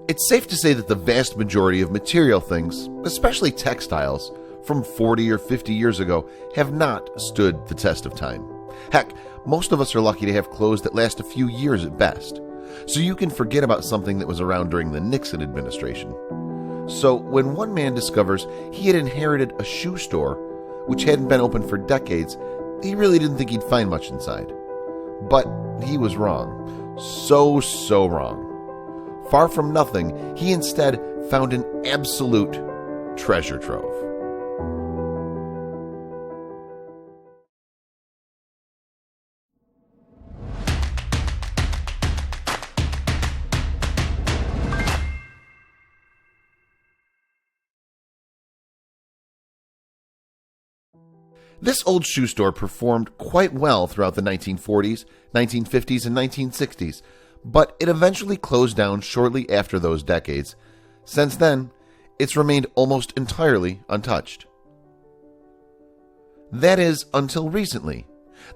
It's safe to say that the vast majority of material things, especially textiles, from 40 or 50 years ago have not stood the test of time. Heck, most of us are lucky to have clothes that last a few years at best. So you can forget about something that was around during the Nixon administration. So when one man discovers he had inherited a shoe store which hadn't been open for decades, he really didn't think he'd find much inside. But he was wrong. So wrong. Far from nothing, he instead found an absolute treasure trove. This old shoe store performed quite well throughout the 1940s, 1950s, and 1960s, but it eventually closed down shortly after those decades. Since then, it's remained almost entirely untouched. That is, until recently.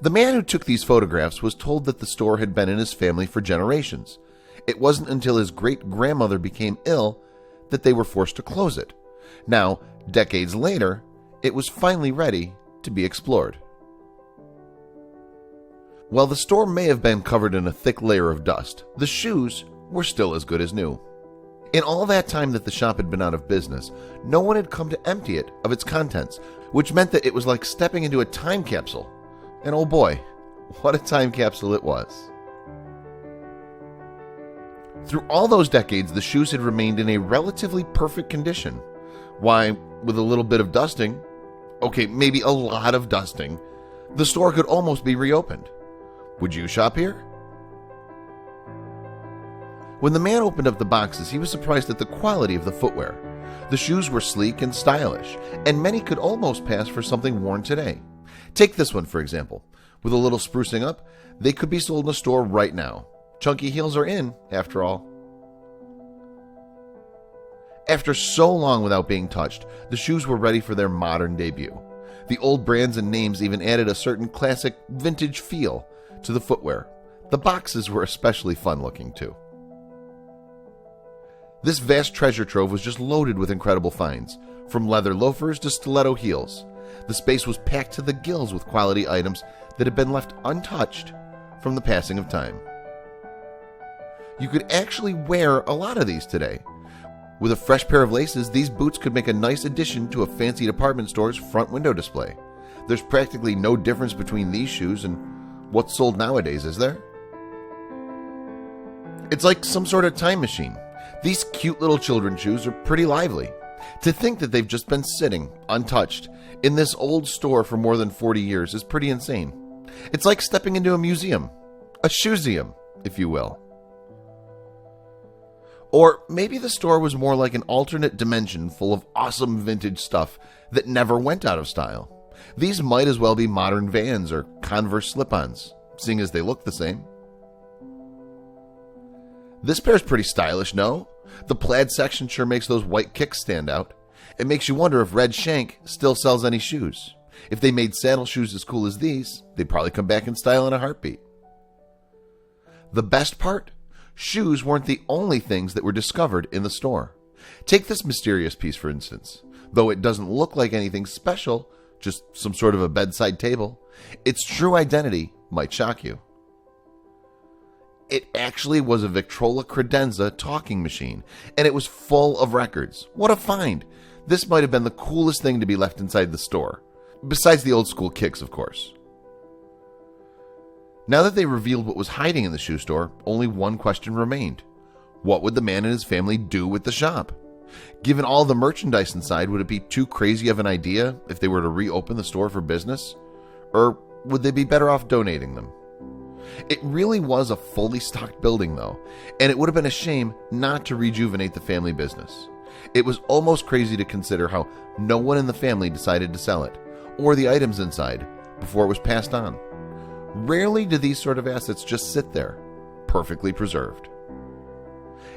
The man who took these photographs was told that the store had been in his family for generations. It wasn't until his great-grandmother became ill that they were forced to close it. Now, decades later, it was finally ready to be explored. While the store may have been covered in a thick layer of dust, the shoes were still as good as new. In all that time that the shop had been out of business, no one had come to empty it of its contents, which meant that it was like stepping into a time capsule. And oh boy, what a time capsule it was. Through all those decades, the shoes had remained in a relatively perfect condition. Why, with a little bit of dusting, okay, maybe a lot of dusting, the store could almost be reopened. Would you shop here? When the man opened up the boxes, he was surprised at the quality of the footwear. The shoes were sleek and stylish, and many could almost pass for something worn today. Take this one, for example. With a little sprucing up, they could be sold in a store right now. Chunky heels are in, after all. After so long without being touched, the shoes were ready for their modern debut. The old brands and names even added a certain classic vintage feel to the footwear. The boxes were especially fun looking too. This vast treasure trove was just loaded with incredible finds, from leather loafers to stiletto heels. The space was packed to the gills with quality items that had been left untouched from the passing of time. You could actually wear a lot of these today. With a fresh pair of laces, these boots could make a nice addition to a fancy department store's front window display. There's practically no difference between these shoes and what's sold nowadays, is there? It's like some sort of time machine. These cute little children's shoes are pretty lively. To think that they've just been sitting, untouched, in this old store for more than 40 years is pretty insane. It's like stepping into a museum. A shoeseum, if you will. Or maybe the store was more like an alternate dimension full of awesome vintage stuff that never went out of style. These might as well be modern Vans or Converse slip-ons, seeing as they look the same. This pair's pretty stylish, no? The plaid section sure makes those white kicks stand out. It makes you wonder if Red Shank still sells any shoes. If they made saddle shoes as cool as these, they'd probably come back in style in a heartbeat. The best part? Shoes weren't the only things that were discovered in the store. Take this mysterious piece, for instance. Though it doesn't look like anything special, just some sort of a bedside table, its true identity might shock you. It actually was a Victrola credenza talking machine, and it was full of records. What a find! This might have been the coolest thing to be left inside the store. Besides the old school kicks, of course. Now that they revealed what was hiding in the shoe store, only one question remained. What would the man and his family do with the shop? Given all the merchandise inside, would it be too crazy of an idea if they were to reopen the store for business? Or would they be better off donating them? It really was a fully stocked building, though, and it would have been a shame not to rejuvenate the family business. It was almost crazy to consider how no one in the family decided to sell it, or the items inside, before it was passed on. Rarely do these sort of assets just sit there, perfectly preserved.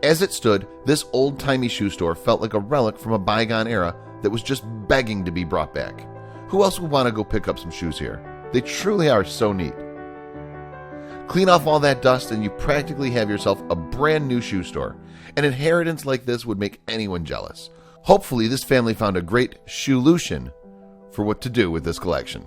As it stood, this old-timey shoe store felt like a relic from a bygone era that was just begging to be brought back. Who else would want to go pick up some shoes here? They truly are so neat. Clean off all that dust and you practically have yourself a brand new shoe store. An inheritance like this would make anyone jealous. Hopefully this family found a great shoolution for what to do with this collection.